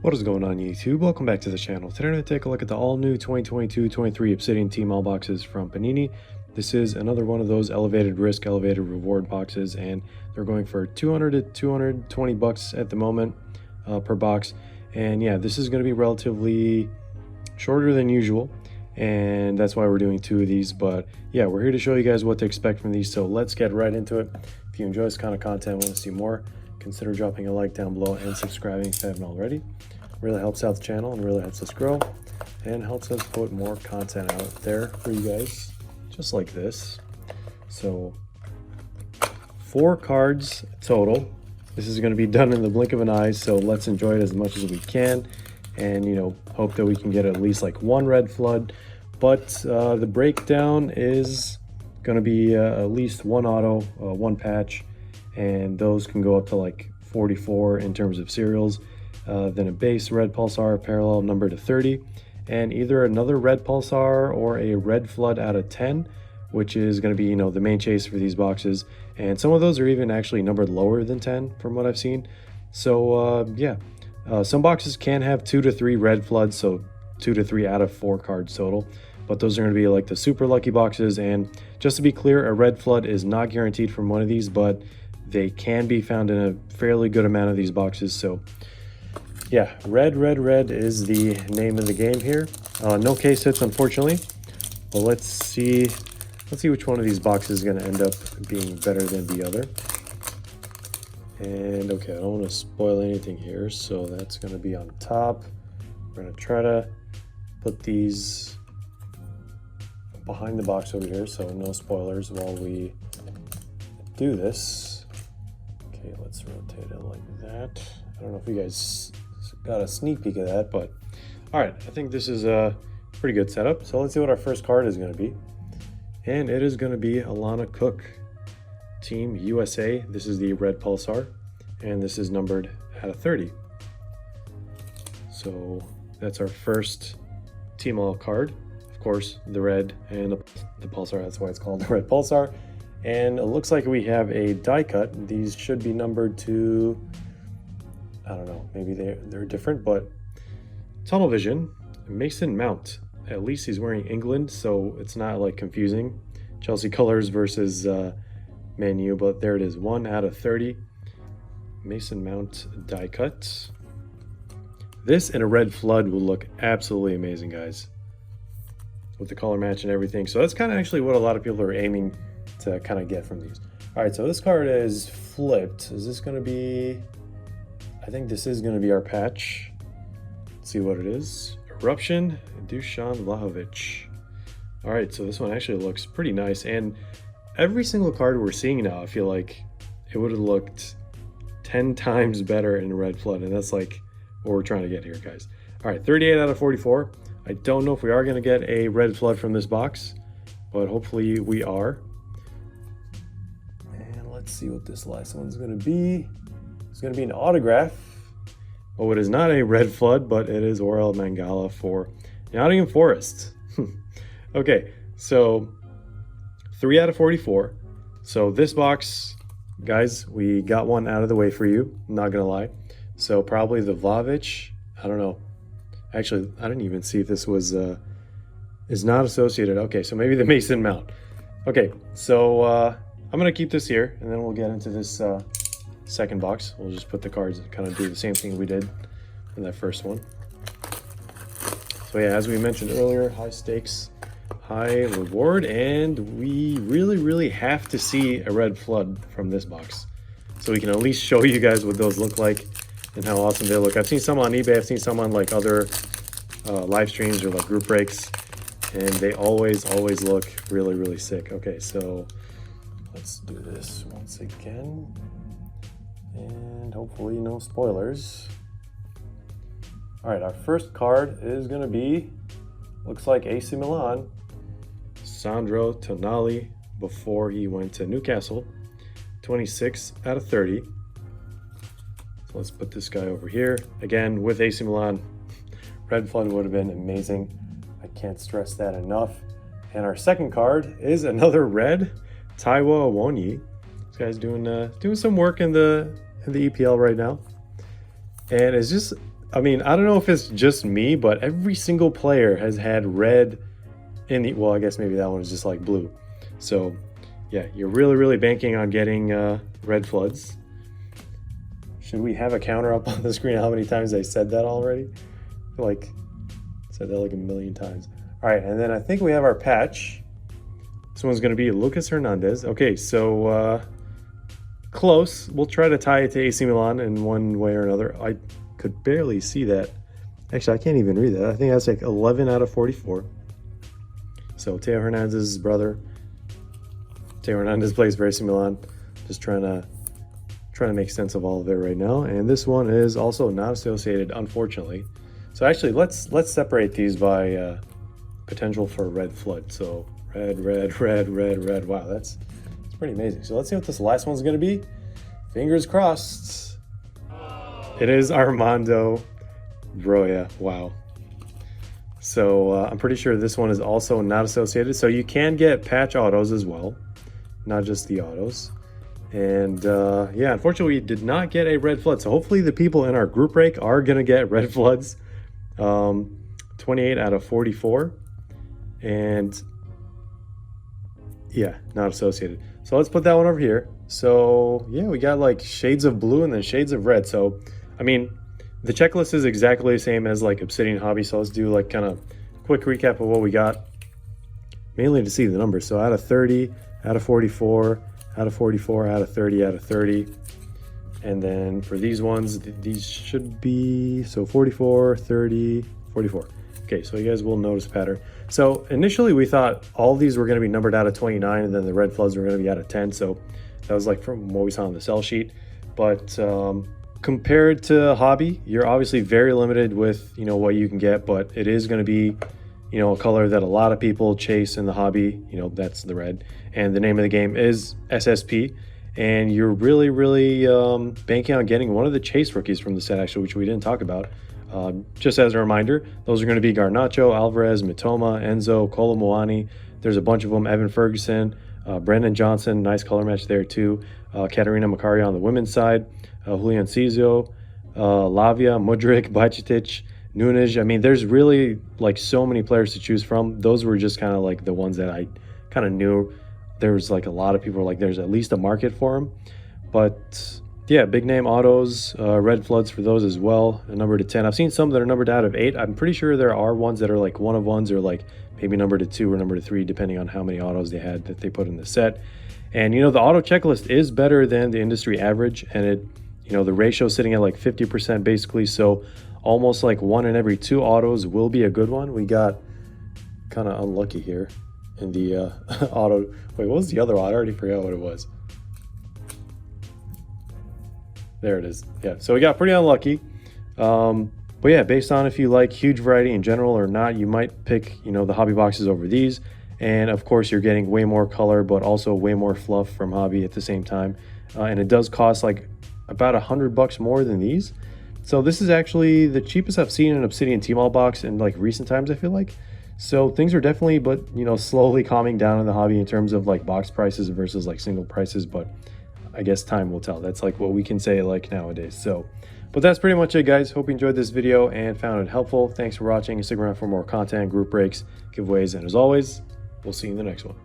What is going on YouTube? Welcome back to the channel. Today we're going to take a look at the all-new 2022-23 Obsidian Tmall boxes from Panini. This is another one of those elevated risk, elevated reward boxes, and they're going for 200 to 220 bucks at the moment per box. And yeah, this is going to be relatively shorter than usual, and that's why we're doing two of these. But yeah, we're here to show you guys what to expect from these, so let's get right into it. If you enjoy this kind of content and want to see more, consider dropping a like down below and subscribing if you haven't already. It really helps out the channel and really helps us grow and helps us put more content out there for you guys, just like this. So 4 cards total. This is going to be done in the blink of an eye, so let's enjoy it as much as we can, and hope that we can get at least like one red flood. But the breakdown is going to be at least one auto, one patch, and those can go up to like 44 in terms of serials. Then a base red pulsar parallel number to 30, and either another red pulsar or a red flood out of 10, which is going to be the main chase for these boxes. And some of those are even actually numbered lower than 10 from what I've seen. So yeah, some boxes can have 2 to 3 red floods, so 2 to 3 out of 4 cards total, but those are going to be like the super lucky boxes. And just to be clear, a red flood is not guaranteed from one of these, but they can be found in a fairly good amount of these boxes. So yeah, red is the name of the game here. No case hits, unfortunately. Well, let's see which one of these boxes is going to end up being better than the other. And okay, I don't want to spoil anything here, so that's going to be on top. We're going to try to put these behind the box over here, so no spoilers while we do this. Okay, let's rotate it like that. I don't know if you guys got a sneak peek of that, but all right, I think this is a pretty good setup. So let's see what our first card is going to be, and it is going to be Alana Cook, Team USA. This is the red pulsar, and this is numbered out of 30. So that's our first Tmall card. Of course, the red and the pulsar, that's why it's called the red pulsar. And it looks like we have a die cut. These should be numbered to, I don't know, maybe they're different, but tunnel vision, Mason Mount. At least he's wearing England, so it's not like confusing. Chelsea colors versus Man U, but there it is, 1 out of 30. Mason Mount die cut. This in a red flood will look absolutely amazing, guys, with the color match and everything. So that's kind of actually what a lot of people are aiming to kind of get from these. All right, so this card is flipped. Is this going to be, I think this is going to be our patch. Let's see what it is. Eruption, Dusan Vlahovic. All right, so this one actually looks pretty nice, and every single card we're seeing now, I feel like it would have looked 10 times better in red flood, and that's like what we're trying to get here, guys. All right, 38 out of 44. I don't know if we are going to get a red flood from this box, but hopefully we are. Let's see what this last one's going to be. It's going to be an autograph. Oh, it is not a red flood, but it is Orel Mangala for Nottingham Forest. Okay, so 3 out of 44. So this box, guys, we got one out of the way for you. I'm not going to lie. So probably the Vlahovic. I don't know. Actually, I didn't even see if this was is not associated. Okay, so maybe the Mason Mount. Okay, so I'm going to keep this here, and then we'll get into this second box. We'll just put the cards and kind of do the same thing we did in that first one. So yeah, as we mentioned earlier, high stakes, high reward, and we really have to see a red flood from this box, so we can at least show you guys what those look like and how awesome they look. I've seen some on eBay, I've seen some on like other live streams or like group breaks, and they always look really sick. Okay, so let's do this once again, and hopefully no spoilers. All right, our first card is going to be, looks like AC Milan, Sandro Tonali, before he went to Newcastle, 26 out of 30. So let's put this guy over here. Again, with AC Milan, red flood would have been amazing. I can't stress that enough. And our second card is another red, Taiwo Awoniyi. This guy's doing some work in the EPL right now, and it's just I mean, I don't know if it's just me, but every single player has had red in the, well, I guess maybe that one is just like blue. So yeah, you're really banking on getting red floods. Should we have a counter up on the screen how many times I said that already? I feel like I said that like a million times. All right, and then I think we have our patch. This one's gonna be Lucas Hernandez. Okay, so close. We'll try to tie it to AC Milan in one way or another. I could barely see that. Actually, I can't even read that. I think that's like 11 out of 44. So Theo Hernandez's brother. Theo Hernandez plays for AC Milan. Just trying to make sense of all of it right now. And this one is also not associated, unfortunately. So actually, let's separate these by potential for red flood. So red. Wow, that's pretty amazing. So let's see what this last one's gonna be. Fingers crossed. It is Armando Broja. Wow. So I'm pretty sure this one is also not associated. So you can get patch autos as well, not just the autos. And yeah, unfortunately, we did not get a red flood. So hopefully the people in our group break are gonna get red floods. 28 out of 44. And yeah, not associated. So let's put that one over here. So yeah, we got like shades of blue and then shades of red. So I mean, the checklist is exactly the same as like Obsidian Hobby. So let's do like kind of quick recap of what we got, mainly to see the numbers. So out of 30, out of 44, out of 44, out of 30, out of 30. And then for these ones, these should be, so 44, 30, 44. Okay, so you guys will notice a pattern. So initially we thought all these were gonna be numbered out of 29 and then the red floods were gonna be out of 10. So that was like from what we saw on the sell sheet. But compared to Hobby, you're obviously very limited with, you know, what you can get, but it is gonna be, you know, a color that a lot of people chase in the Hobby, you know, that's the red. And the name of the game is SSP. And you're really banking on getting one of the chase rookies from the set, actually, which we didn't talk about. Just as a reminder, those are going to be Garnacho, Alvarez, Mitoma, Enzo, Kolomoani. There's a bunch of them. Evan Ferguson, Brendan Johnson, nice color match there too. Katerina Macaria on the women's side, Julian Cizio, Lavia, Mudryk, Bajcetic, Nunes. I mean, there's really like so many players to choose from. Those were just kind of like the ones that I kind of knew. There was like a lot of people were like, there's at least a market for them. But yeah, big name autos, red floods for those as well, a number to 10. I've seen some that are numbered out of 8. I'm pretty sure there are ones that are like 1 of 1s or like maybe number to 2 or number to 3, depending on how many autos they had that they put in the set. And you know, the auto checklist is better than the industry average, and it, you know, the ratio is sitting at like 50% basically. So almost like 1 in every 2 autos will be a good one. We got kind of unlucky here in the auto. Wait, what was the other auto? I already forgot what it was. There it is. Yeah, so we got pretty unlucky. But yeah, based on if you like huge variety in general or not, you might pick, you know, the Hobby boxes over these. And of course, you're getting way more color, but also way more fluff from Hobby at the same time. And it does cost like about $100 more than these. So this is actually the cheapest I've seen an Obsidian Tmall box in like recent times, I feel like. So things are definitely, but you know, slowly calming down in the Hobby in terms of like box prices versus like single prices. But I guess time will tell. That's like what we can say like nowadays. So, but that's pretty much it, guys. Hope you enjoyed this video and found it helpful. Thanks for watching, and stick around for more content, group breaks, giveaways, and as always, we'll see you in the next one.